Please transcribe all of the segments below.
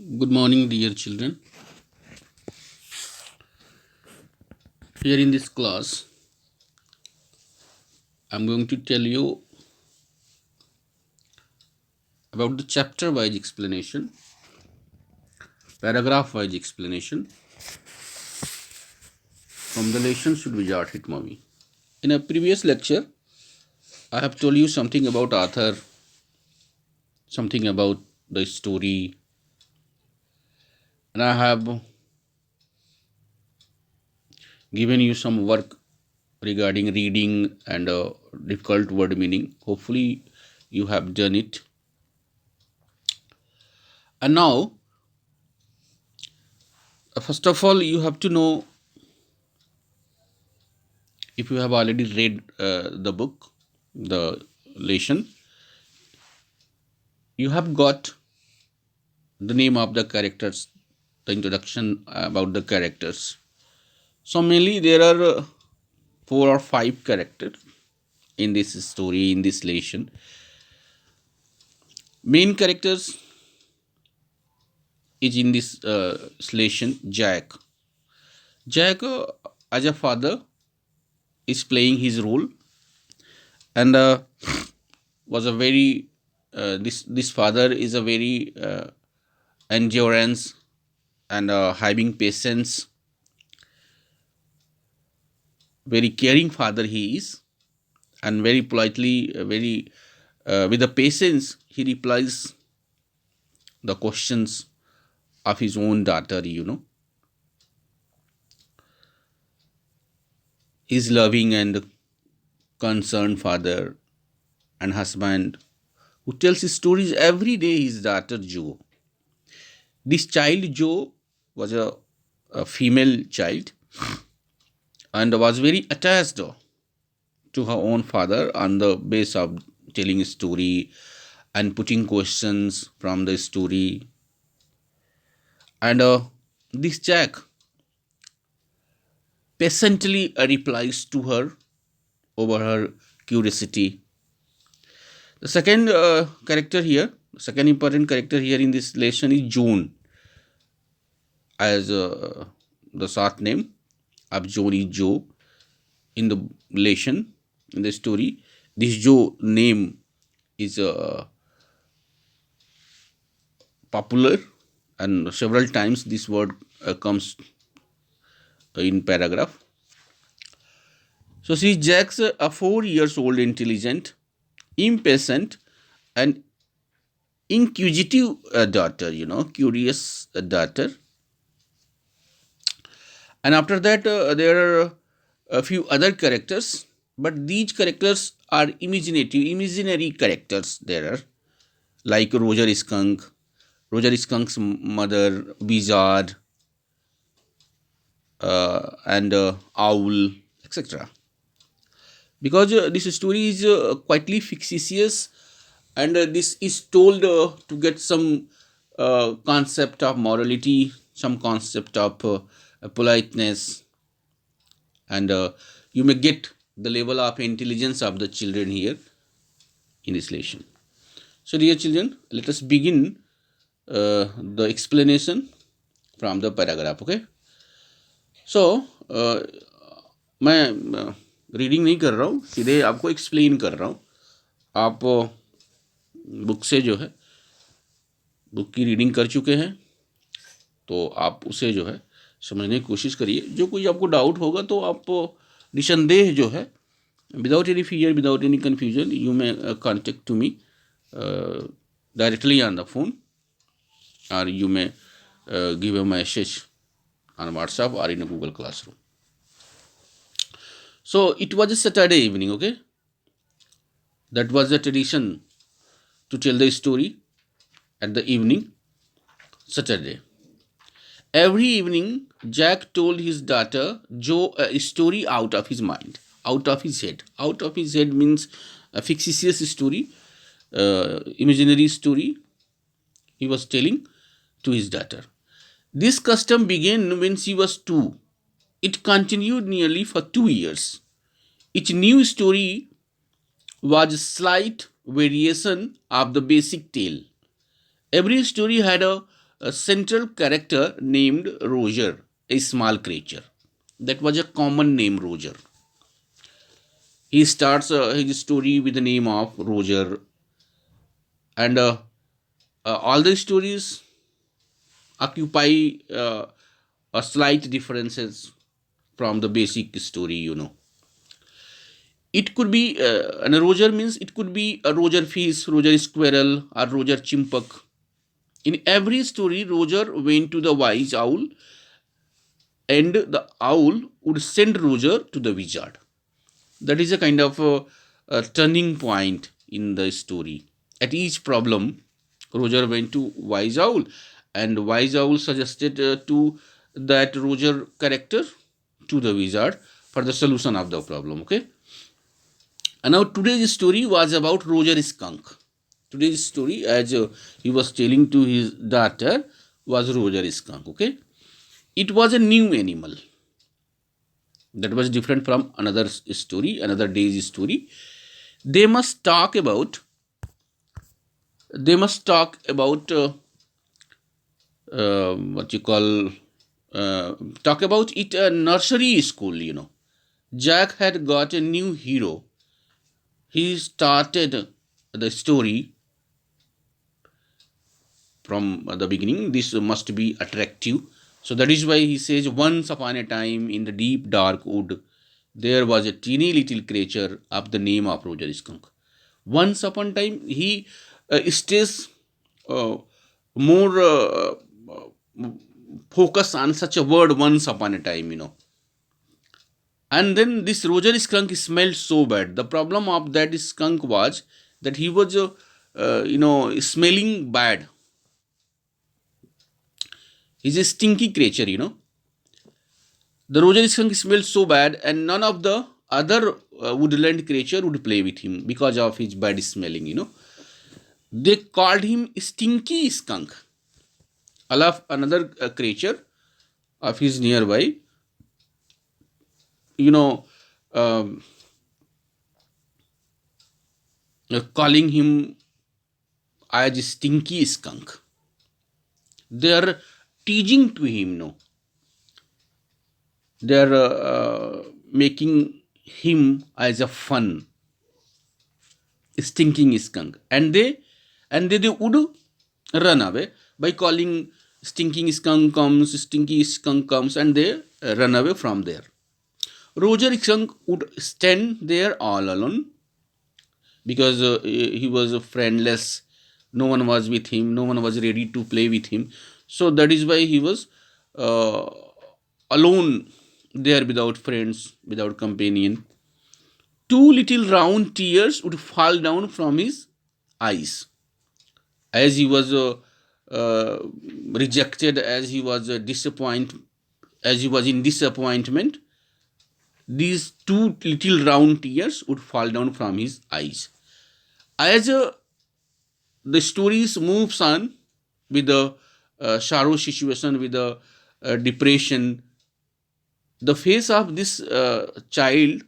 Good morning, dear children. Here in this class, I'm going to tell you about the chapter wise explanation, paragraph wise explanation from the lesson Should We Art Hit Mommy. In a previous lecture, I have told you something about Arthur, something about the story, and I have given you some work regarding reading and difficult word meaning. Hopefully, you have done it. And now, first of all, you have to know if you have already read the book, the lesson, you have got the name of the characters, the introduction about the characters. So mainly there are four or five characters in this story, in this lesson. Main characters is in this lesson Jack. Jack, as a father, is playing his role and was a very this father is a very endurance and having patience, very caring father he is, and very politely, very with the patience he replies the questions of his own daughter. His loving and concerned father and husband who tells his stories every day. His daughter Jo. This child Jo was a female child and was very attached to her own father on the base of telling a story and putting questions from the story. And this Jack patiently replies to her over her curiosity. The second character here, second important character here in this lesson is Joan, as the short name of Joan is Joe in the lesson, in the story. This Joe name is popular, and several times this word comes in paragraph. So she Jack's a 4 years old, intelligent, impatient, and inquisitive daughter. Curious daughter. And after that, there are a few other characters, but these characters are imaginative, imaginary characters. There are like Roger Skunk, Roger Skunk's mother, Wizard, and Owl, etc. Because this story is quietly fictitious, and this is told to get some concept of morality, some concept of politeness, and you may get the level of intelligence of the children here in this lesson. So, dear children, let us begin the explanation from the paragraph. Okay. So, मैं reading नहीं कर रहा हूँ, सीधे आपको explain कर रहा हूँ. आप बुक से जो है बुक की रीडिंग कर चुके हैं, तो आप उसे जो है समझने की कोशिश करिए. जो कोई आपको डाउट होगा तो आप निसंदेह जो है, without any fear, without any confusion, you may contact to me directly on the phone, or you may give a message on WhatsApp or in a Google Classroom. So it was a Saturday evening, okay? That was the tradition to tell the story at the evening, Saturday. Every evening, Jack told his daughter Jo a story out of his mind, out of his head. Out of his head means a fictitious story, imaginary story he was telling to his daughter. This custom began when she was 2. It continued nearly for 2 years. Each new story was a slight variation of the basic tale. Every story had a a central character named Roger, a small creature. That was a common name, Roger. He starts his story with the name of Roger, and all the stories occupy a slight differences from the basic story. It could be and a Roger means it could be a Roger fish, Roger squirrel, or Roger chimpak. In every story, Roger went to the wise owl, and the owl would send Roger to the wizard. That is a kind of a turning point in the story. At each problem, Roger went to wise owl, and wise owl suggested to that Roger character to the wizard for the solution of the problem. Okay. And now today's story was about Roger Skunk. Today's story, as he was telling to his daughter, was Roger Skunk. Okay, it was a new animal that was different from another story, another day's story. They must talk about. They must talk about what you call talk about it a nursery school. Jack had got a new hero. He started the story from the beginning. This must be attractive. So that is why he says, once upon a time in the deep dark wood, there was a teeny little creature of the name of Roger Skunk. Once upon a time, he stays more focus on such a word, once upon a time. And then this Roger skunk smelled so bad. The problem of that skunk was that he was, smelling bad. He's a stinky creature. The Roger skunk smelled so bad, and none of the other woodland creature would play with him because of his bad smelling. They called him Stinky Skunk. Another creature of his nearby, you know, um, calling him as Stinky Skunk. They are teasing to him, no. They are making him as a fun stinking skunk, and they would run away by calling stinky skunk comes, and they run away from there. Roger skunk would stand there all alone because he was friendless. No one was with him, no one was ready to play with him, so that is why he was uh, alone there, without friends, without companion. Two little round tears would fall down from his eyes as he was uh, rejected, as he was as he was in disappointment. These two little round tears would fall down from his eyes. As the stories moves on with the sorrow situation, with the depression, the face of this child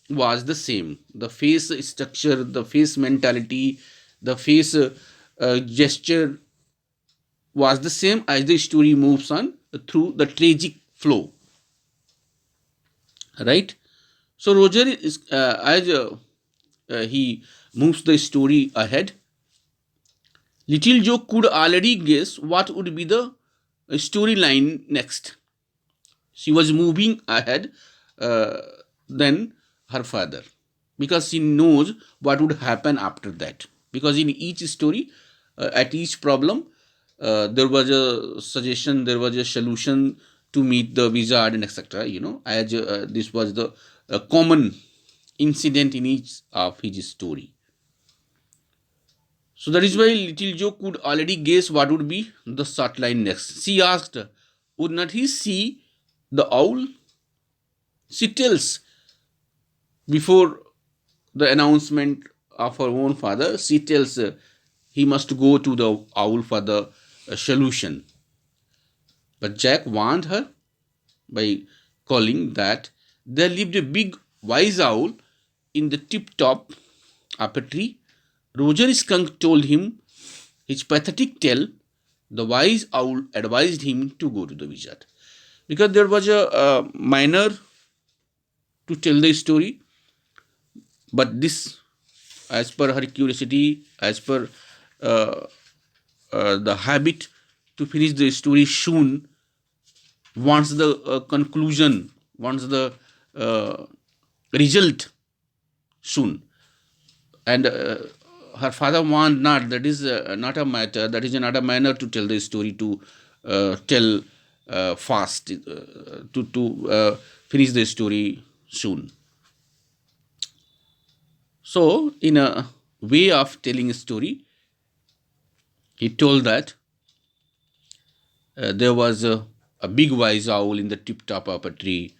was the same. The face structure, the face mentality, the face gesture was the same as the story moves on through the tragic flow, right? So Roger is as he moves the story ahead. Little Joe could already guess what would be the storyline next. She was moving ahead uh, than her father because she knows what would happen after that. Because in each story, at each problem, there was a suggestion, there was a solution to meet the wizard and etc. As this was the common incident in each of his story. So that is why Little Joe could already guess what would be the short line next. She asked, would not he see the owl? She tells before the announcement of her own father, she tells he must go to the owl for the solution. But Jack warned her by calling that there lived a big wise owl in the tip top of a tree. Roger Skunk told him his pathetic tale the wise owl advised him to go to the wizard, because there was a miner to tell the story, but this, as per her curiosity, as per uh, the habit to finish the story soon, wants the conclusion, wants the uh, result soon. And her father warned not, that is not a matter, that is not a manner to tell the story, to tell fast, to finish the story soon. So in a way of telling a story, he told that there was a big wise owl in the tip top of a tree,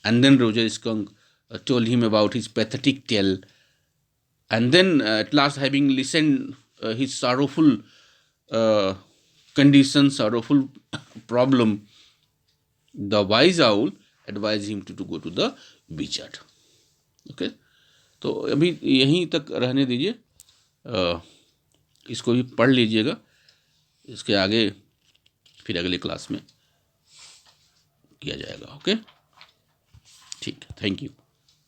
and then Roger Skunk told him about his pathetic tale. And then at last, having listened his sorrowful uh, condition, sorrowful problem, the wise owl advised him to go to the wizard. Okay, तो अभी यहीं तक रहने दीजिए, इसको भी पढ़ लीजिएगा, इसके आगे फिर अगले क्लास में किया जाएगा. ओके, ठीक है, थैंक यू.